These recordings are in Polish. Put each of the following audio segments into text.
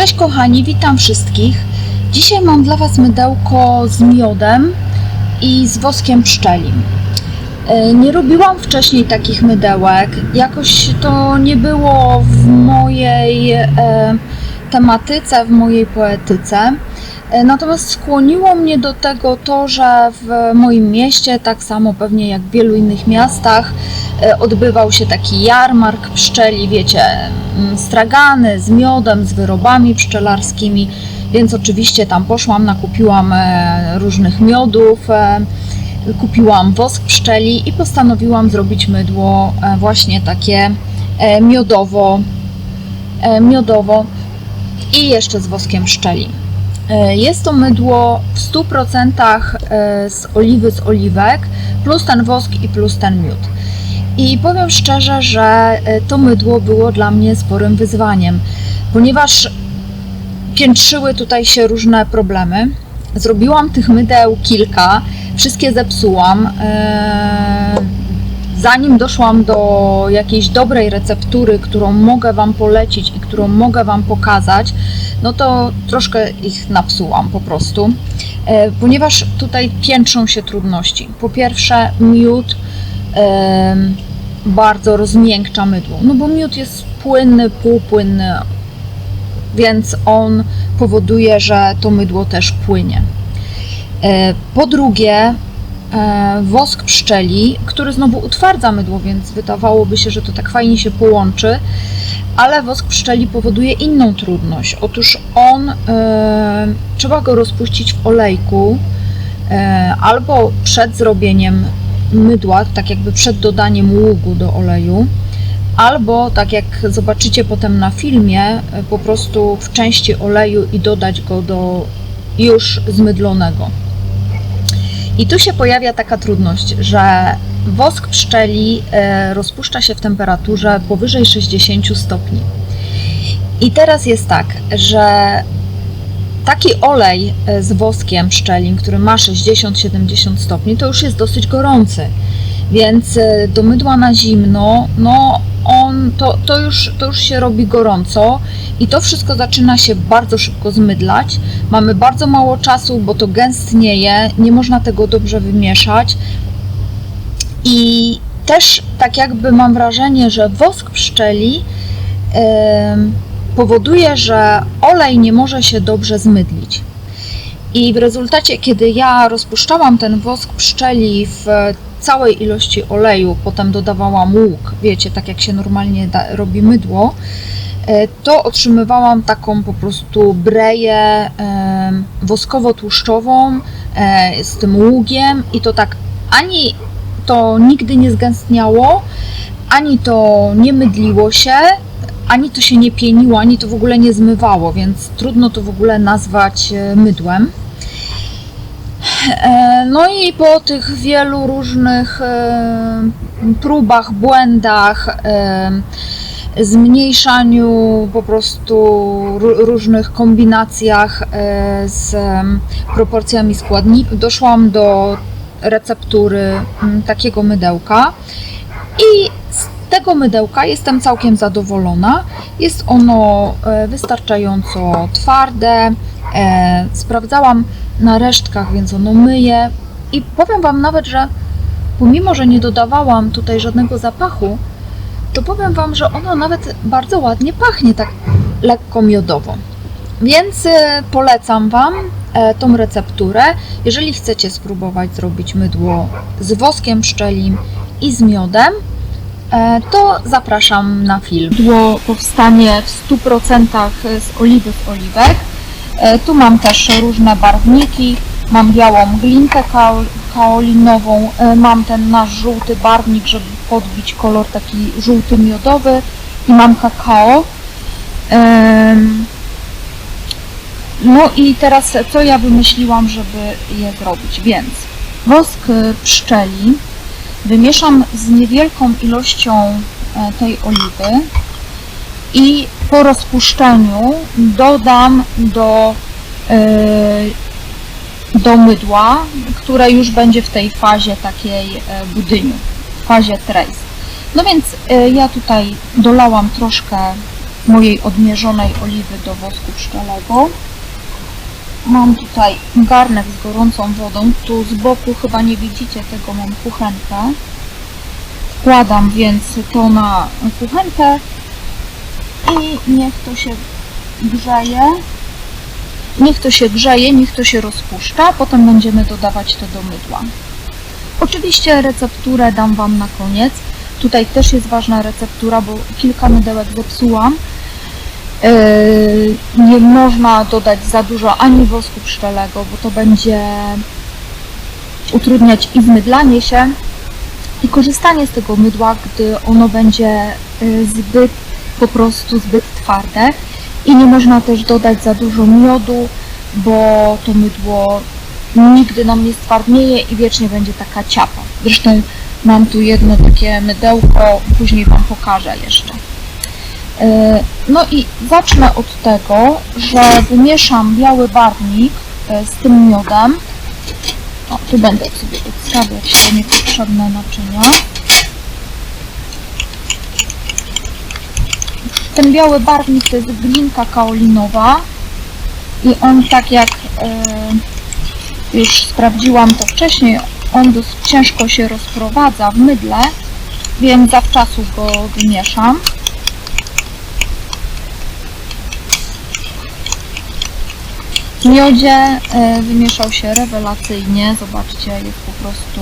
Cześć kochani, witam wszystkich. Dzisiaj mam dla Was mydełko z miodem i z woskiem pszczelim. Nie robiłam wcześniej takich mydełek, jakoś to nie było w mojej tematyce, w mojej poetyce. Natomiast skłoniło mnie do tego to, że w moim mieście, tak samo pewnie jak w wielu innych miastach, odbywał się taki jarmark pszczeli, wiecie, stragany z miodem, z wyrobami pszczelarskimi, więc oczywiście tam poszłam, nakupiłam różnych miodów, kupiłam wosk pszczeli i postanowiłam zrobić mydło właśnie takie miodowo i jeszcze z woskiem pszczeli. Jest to mydło w 100% z oliwy z oliwek, plus ten wosk i plus ten miód. I powiem szczerze, że to mydło było dla mnie sporym wyzwaniem, ponieważ piętrzyły tutaj się różne problemy. Zrobiłam tych mydeł kilka, wszystkie zepsułam. Zanim doszłam do jakiejś dobrej receptury, którą mogę Wam polecić i którą mogę Wam pokazać, no to troszkę ich napsułam po prostu, ponieważ tutaj piętrzą się trudności. Po pierwsze, miód bardzo rozmiękcza mydło, no bo miód jest płynny, półpłynny, więc on powoduje, że to mydło też płynie. Po drugie, wosk pszczeli, który znowu utwardza mydło, więc wydawałoby się, że to tak fajnie się połączy, ale wosk pszczeli powoduje inną trudność. Otóż trzeba go rozpuścić w olejku albo przed zrobieniem mydła, tak jakby przed dodaniem ługu do oleju, albo tak jak zobaczycie potem na filmie, po prostu w części oleju i dodać go do już zmydlonego. I tu się pojawia taka trudność, że wosk pszczeli rozpuszcza się w temperaturze powyżej 60 stopni. I teraz jest tak, że taki olej z woskiem pszczelim, który ma 60-70 stopni, to już jest dosyć gorący. Więc do mydła na zimno, no to już się robi gorąco i to wszystko zaczyna się bardzo szybko zmydlać. Mamy bardzo mało czasu, bo to gęstnieje, nie można tego dobrze wymieszać. I też tak jakby mam wrażenie, że wosk pszczeli powoduje, że olej nie może się dobrze zmydlić. I w rezultacie, kiedy ja rozpuszczałam ten wosk pszczeli w całej ilości oleju, potem dodawałam łuk, wiecie, tak jak się normalnie robi mydło, to otrzymywałam taką po prostu breję woskowo-tłuszczową z tym ługiem i to tak ani to nigdy nie zgęstniało, ani to nie mydliło się, ani to się nie pieniło, ani to w ogóle nie zmywało, więc trudno to w ogóle nazwać mydłem. No i po tych wielu różnych próbach, błędach, zmniejszaniu po prostu różnych kombinacjach z proporcjami składników, doszłam do receptury takiego mydełka i z tego mydełka jestem całkiem zadowolona. Jest ono wystarczająco twarde, sprawdzałam na resztkach, więc ono myje i powiem Wam nawet, że pomimo, że nie dodawałam tutaj żadnego zapachu, to powiem Wam, że ono nawet bardzo ładnie pachnie, tak lekko miodowo. Więc polecam Wam tą recepturę. Jeżeli chcecie spróbować zrobić mydło z woskiem pszczelim i z miodem, to zapraszam na film. Mydło powstanie w 100% z oliwy z oliwek. Tu mam też różne barwniki, mam białą glinkę kaolinową, mam ten nasz żółty barwnik, żeby podbić kolor taki żółty miodowy i mam kakao. No i teraz co ja wymyśliłam, żeby je zrobić, więc wosk pszczeli wymieszam z niewielką ilością tej oliwy i po rozpuszczeniu dodam do mydła, które już będzie w tej fazie takiej budyniu, w fazie trace. No więc ja tutaj dolałam troszkę mojej odmierzonej oliwy do wosku pszczelego. Mam tutaj garnek z gorącą wodą, tu z boku chyba nie widzicie tego, mam kuchenkę. Wkładam więc to na kuchenkę i niech to się grzeje. Niech to się rozpuszcza, potem będziemy dodawać to do mydła. Oczywiście recepturę dam Wam na koniec. Tutaj też jest ważna receptura, bo kilka mydełek zepsułam. Nie można dodać za dużo ani wosku pszczelego, bo to będzie utrudniać i zmydlanie się, i korzystanie z tego mydła, gdy ono będzie po prostu zbyt twarde. I nie można też dodać za dużo miodu, bo to mydło nigdy nam nie stwardnieje i wiecznie będzie taka ciapa. Zresztą mam tu jedno takie mydełko, później Wam pokażę jeszcze. No i zacznę od tego, że wymieszam biały barwnik z tym miodem. O, tu będę sobie odstawiać te niepotrzebne naczynia. Ten biały barwnik to jest glinka kaolinowa i on, tak jak już sprawdziłam to wcześniej, on dosyć ciężko się rozprowadza w mydle, więc zawczasu go wymieszam. W miodzie wymieszał się rewelacyjnie, zobaczcie, jest po prostu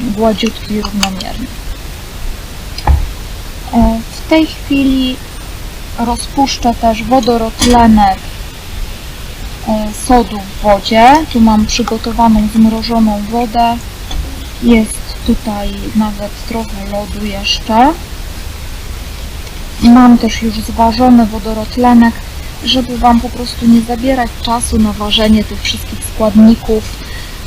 gładziutki i równomierny. W tej chwili rozpuszczę też wodorotlenek sodu w wodzie. Tu mam przygotowaną zmrożoną wodę. Jest tutaj nawet trochę lodu jeszcze. Mam też już zważony wodorotlenek, żeby Wam po prostu nie zabierać czasu na ważenie tych wszystkich składników.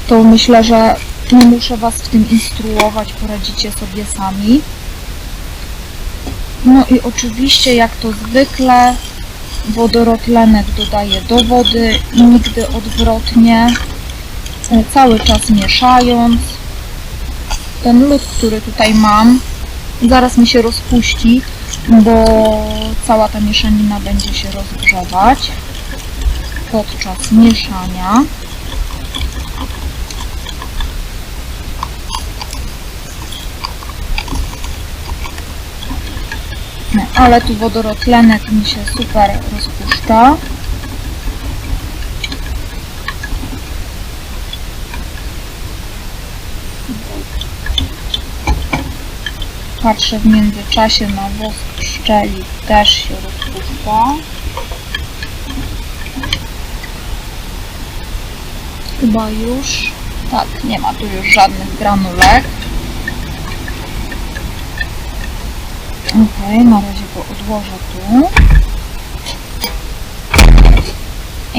To myślę, że nie muszę Was w tym instruować, poradzicie sobie sami. No i oczywiście, jak to zwykle, wodorotlenek dodaję do wody i nigdy odwrotnie, cały czas mieszając. Ten lód, który tutaj mam, zaraz mi się rozpuści, bo cała ta mieszanina będzie się rozgrzewać podczas mieszania. No, ale tu wodorotlenek mi się super rozpuszcza. Patrzę w międzyczasie na wosk pszczeli, też się rozpuszcza. Chyba już, tak, nie ma tu już żadnych granulek. Ok, na razie go odłożę tu.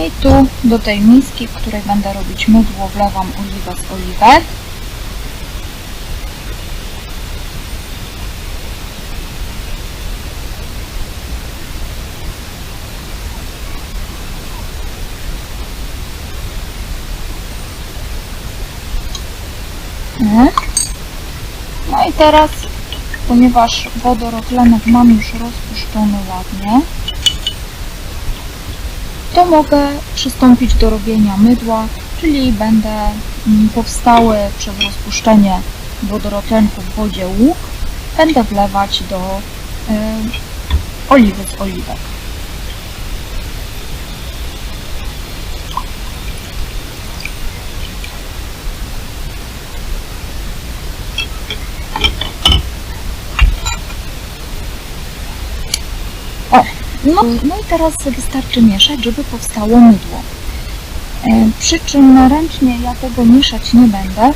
I tu do tej miski, w której będę robić mydło, wlewam oliwę z oliwek. No i teraz, ponieważ wodorotlenek mam już rozpuszczony ładnie, to mogę przystąpić do robienia mydła, czyli będę powstały przez rozpuszczenie wodorotlenku w wodzie łuk, będę wlewać do oliwy z oliwek. No i teraz wystarczy mieszać, żeby powstało mydło. Przy czym ręcznie ja tego mieszać nie będę.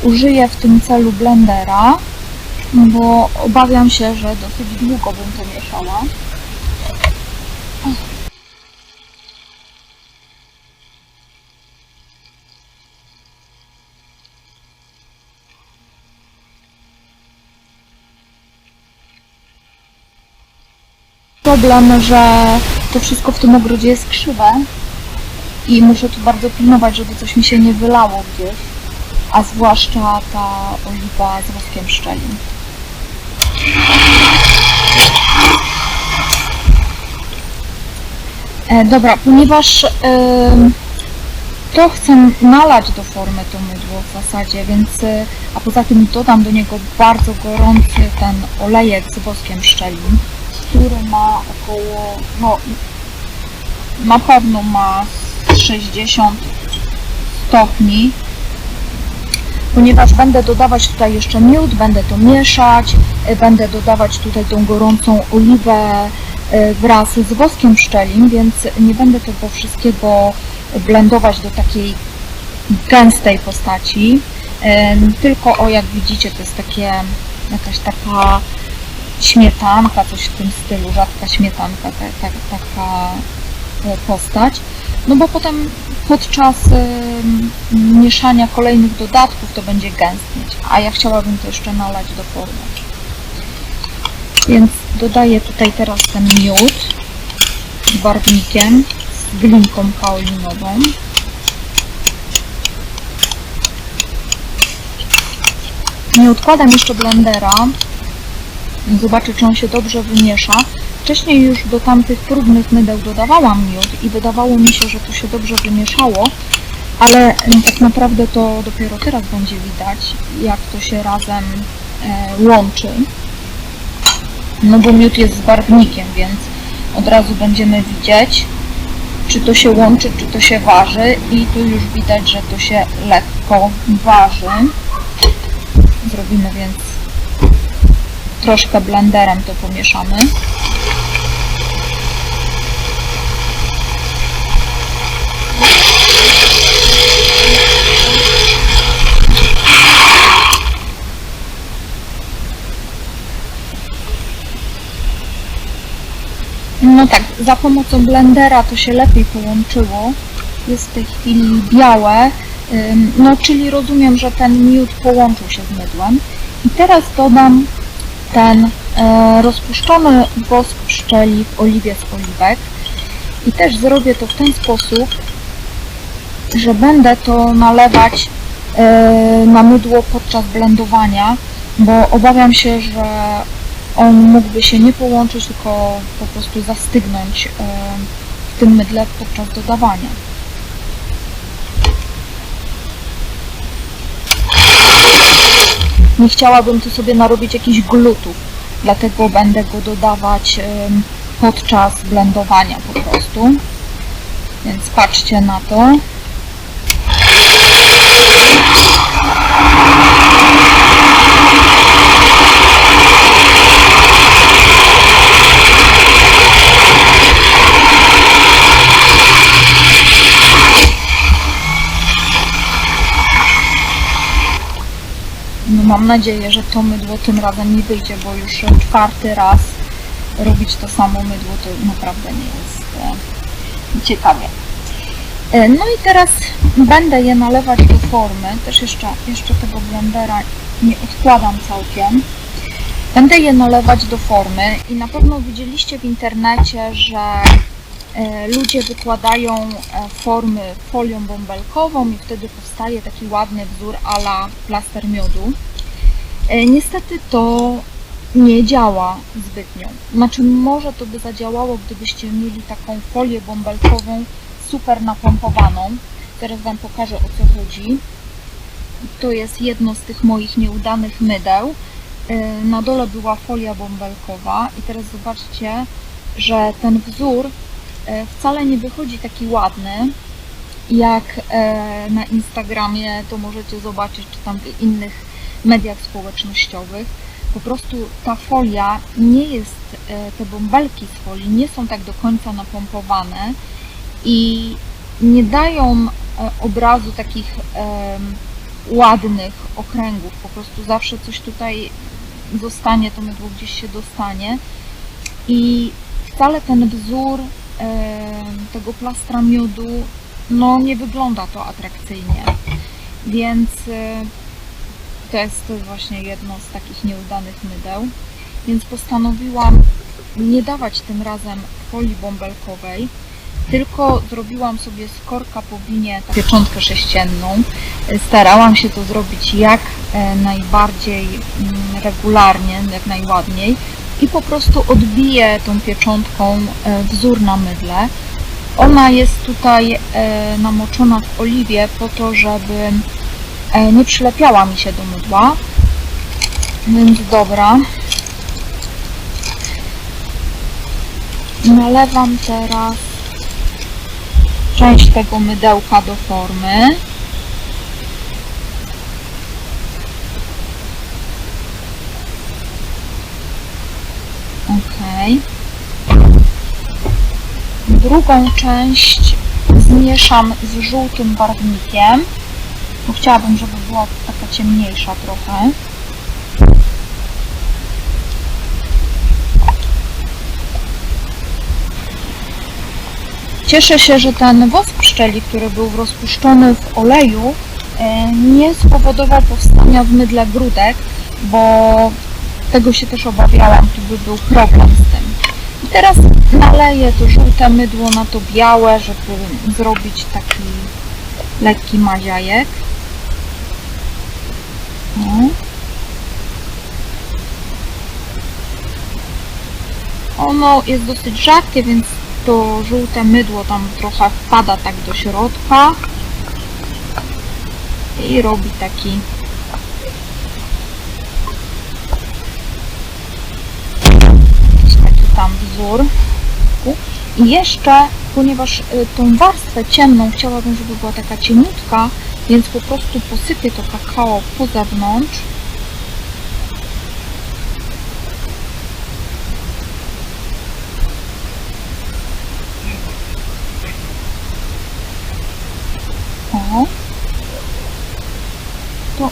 Użyję w tym celu blendera, bo obawiam się, że dosyć długo bym to mieszała. Problem, że to wszystko w tym ogrodzie jest krzywe i muszę tu bardzo pilnować, żeby coś mi się nie wylało gdzieś, a zwłaszcza ta oliwa z woskiem pszczelim. Dobra, ponieważ to chcę nalać do formy to mydło w zasadzie, więc a poza tym dodam do niego bardzo gorący ten olejek z woskiem pszczelim, który ma około, no na pewno ma 60 stopni, ponieważ będę dodawać tutaj jeszcze miód, będę to mieszać, będę dodawać tutaj tą gorącą oliwę wraz z woskiem pszczelim, więc nie będę tego wszystkiego blendować do takiej gęstej postaci, tylko jak widzicie, to jest takie jakaś taka śmietanka, coś w tym stylu, rzadka śmietanka, taka postać, no bo potem podczas mieszania kolejnych dodatków to będzie gęstnieć, a ja chciałabym to jeszcze nalać do formy. Więc dodaję tutaj teraz ten miód z barwnikiem, z glinką kaolinową. Nie odkładam jeszcze blendera, zobaczę, czy on się dobrze wymiesza. Wcześniej już do tamtych próbnych mydeł dodawałam miód i wydawało mi się, że to się dobrze wymieszało, ale tak naprawdę to dopiero teraz będzie widać, jak to się razem łączy. No bo miód jest z barwnikiem, więc od razu będziemy widzieć, czy to się łączy, czy to się waży, i tu już widać, że to się lekko waży. Zrobimy więc troszkę blenderem, to pomieszamy. No tak, za pomocą blendera to się lepiej połączyło. Jest w tej chwili białe, no czyli rozumiem, że ten miód połączył się z mydłem. I teraz dodam ten rozpuszczony wosk pszczeli w oliwie z oliwek. I też zrobię to w ten sposób, że będę to nalewać na mydło podczas blendowania, bo obawiam się, że on mógłby się nie połączyć, tylko po prostu zastygnąć w tym mydle podczas dodawania. Nie chciałabym tu sobie narobić jakichś glutów, dlatego będę go dodawać podczas blendowania po prostu. Więc patrzcie na to. No mam nadzieję, że to mydło tym razem nie wyjdzie, bo już 4. raz robić to samo mydło to naprawdę nie jest ciekawie. No i teraz będę je nalewać do formy. Też jeszcze tego blendera nie odkładam całkiem. Będę je nalewać do formy i na pewno widzieliście w internecie, że ludzie wykładają formy folią bąbelkową i wtedy powstaje taki ładny wzór a la plaster miodu. Niestety to nie działa zbytnio. Znaczy może to by zadziałało, gdybyście mieli taką folię bąbelkową super napompowaną. Teraz Wam pokażę, o co chodzi. To jest jedno z tych moich nieudanych mydeł. Na dole była folia bąbelkowa i teraz zobaczcie, że ten wzór wcale nie wychodzi taki ładny, jak na Instagramie to możecie zobaczyć, czy tam w innych mediach społecznościowych. Po prostu ta folia nie jest, te bąbelki z folii nie są tak do końca napompowane i nie dają obrazu takich ładnych okręgów. Po prostu zawsze coś tutaj zostanie, to mydło gdzieś się dostanie i wcale ten wzór tego plastra miodu, no nie wygląda to atrakcyjnie, więc to jest właśnie jedno z takich nieudanych mydeł, więc postanowiłam nie dawać tym razem folii bąbelkowej, tylko zrobiłam sobie z korka po winie pieczątkę sześcienną. Starałam się to zrobić jak najbardziej regularnie, jak najładniej i po prostu odbiję tą pieczątką wzór na mydle. Ona jest tutaj namoczona w oliwie po to, żeby nie przylepiała mi się do mydła. Więc dobra. Nalewam teraz część tego mydełka do formy. Ok. Drugą część zmieszam z żółtym barwnikiem, bo chciałabym, żeby była taka ciemniejsza trochę. Cieszę się, że ten wosk pszczeli, który był rozpuszczony w oleju, nie spowodował powstania w mydle grudek, bo tego się też obawiałam, tu by był problem z tym. I teraz naleję to żółte mydło na to białe, żeby zrobić taki lekki maziajek. Ono jest dosyć rzadkie, więc to żółte mydło tam trochę wpada tak do środka i robi taki tam wzór. I jeszcze, ponieważ tą warstwę ciemną chciałabym, żeby była taka cieniutka, więc po prostu posypię to kakao po zewnątrz. O. To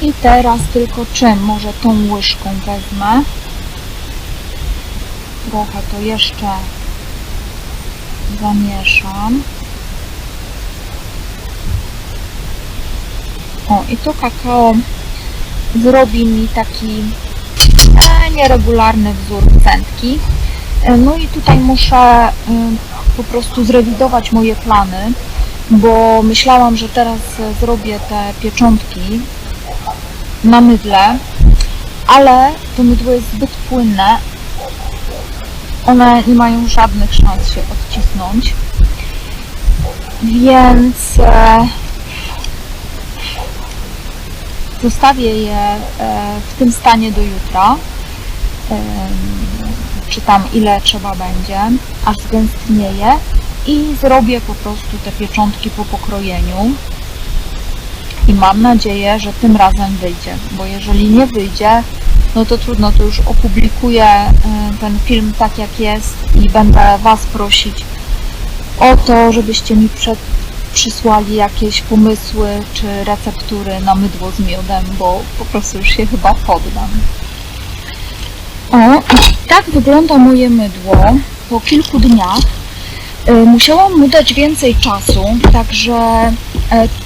i teraz tylko czym? Może tą łyżką wezmę. Trochę to jeszcze zamieszam. O, i to kakao zrobi mi taki nieregularny wzór centki. No i tutaj muszę po prostu zrewidować moje plany, bo myślałam, że teraz zrobię te pieczątki na mydle, ale to mydło jest zbyt płynne. One nie mają żadnych szans się odcisnąć, więc zostawię je w tym stanie do jutra, czy tam ile trzeba będzie, aż zgęstnieje i zrobię po prostu te pieczątki po pokrojeniu i mam nadzieję, że tym razem wyjdzie, bo jeżeli nie wyjdzie, no to trudno, to już opublikuję ten film tak jak jest i będę Was prosić o to, żebyście mi przysłali jakieś pomysły czy receptury na mydło z miodem, bo po prostu już się chyba poddam. O, tak wygląda moje mydło po kilku dniach. Musiałam mu dać więcej czasu, także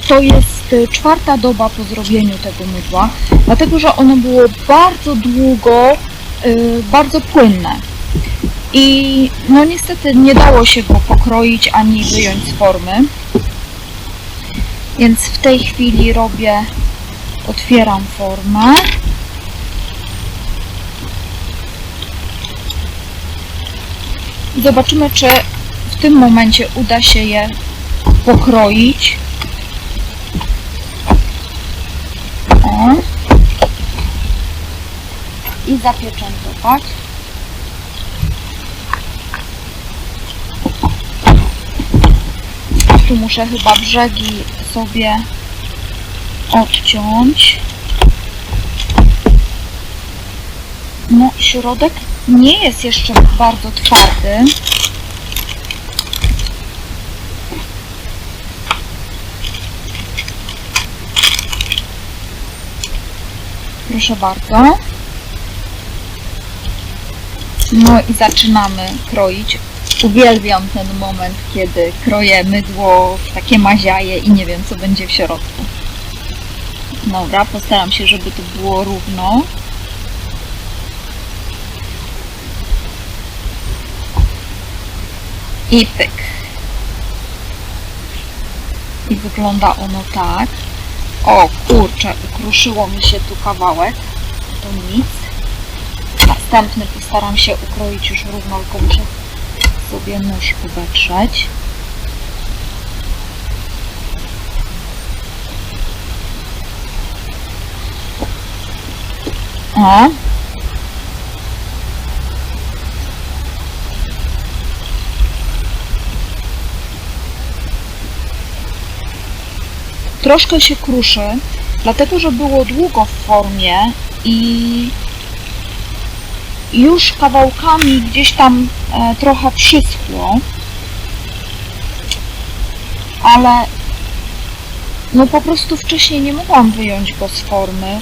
to jest 4. doba po zrobieniu tego mydła, dlatego że ono było bardzo długo, bardzo płynne i no niestety nie dało się go pokroić ani wyjąć z formy, więc w tej chwili otwieram formę. I zobaczymy, czy w tym momencie uda się je pokroić. O. I zapieczętować. Tu muszę chyba brzegi sobie odciąć. No, środek nie jest jeszcze bardzo twardy. Proszę bardzo. No i zaczynamy kroić. Uwielbiam ten moment, kiedy kroję mydło w takie maziaje i nie wiem, co będzie w środku. Dobra, postaram się, żeby to było równo. I pyk. I wygląda ono tak. O kurczę, ukruszyło mi się tu kawałek. To nic. następny postaram się ukroić już równo, tylko muszę sobie nóż ubetrzeć. O. Troszkę się kruszy, dlatego że było długo w formie i już kawałkami gdzieś tam trochę przyschło, ale no po prostu wcześniej nie mogłam wyjąć go z formy,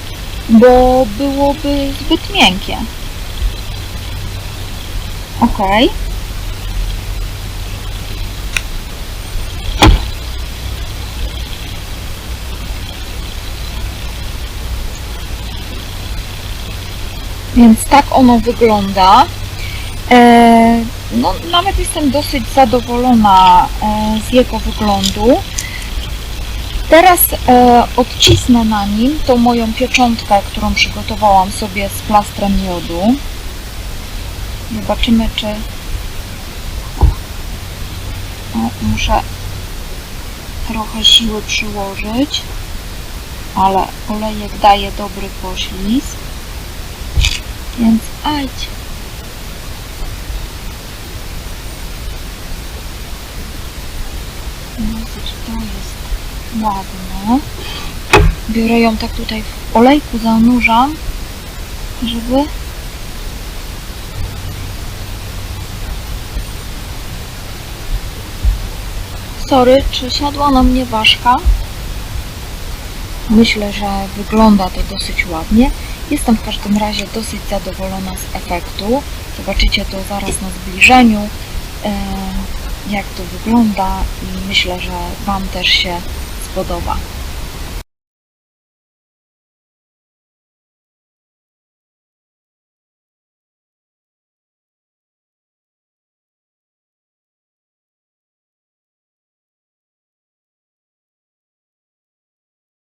bo byłoby zbyt miękkie. Ok. Więc tak ono wygląda. No, nawet jestem dosyć zadowolona z jego wyglądu. Teraz odcisnę na nim tą moją pieczątkę, którą przygotowałam sobie z plastrem jodu. Zobaczymy, czy... muszę trochę siły przyłożyć, ale olejek daje dobry poślizg. Więc ajdź. Dosyć to jest ładne. Biorę ją tak tutaj w olejku, zanurzam, żeby sorry, czy siadła na mnie ważka? Myślę, że wygląda to dosyć ładnie. Jestem w każdym razie dosyć zadowolona z efektu. Zobaczycie to zaraz na zbliżeniu, jak to wygląda i myślę, że Wam też się spodoba.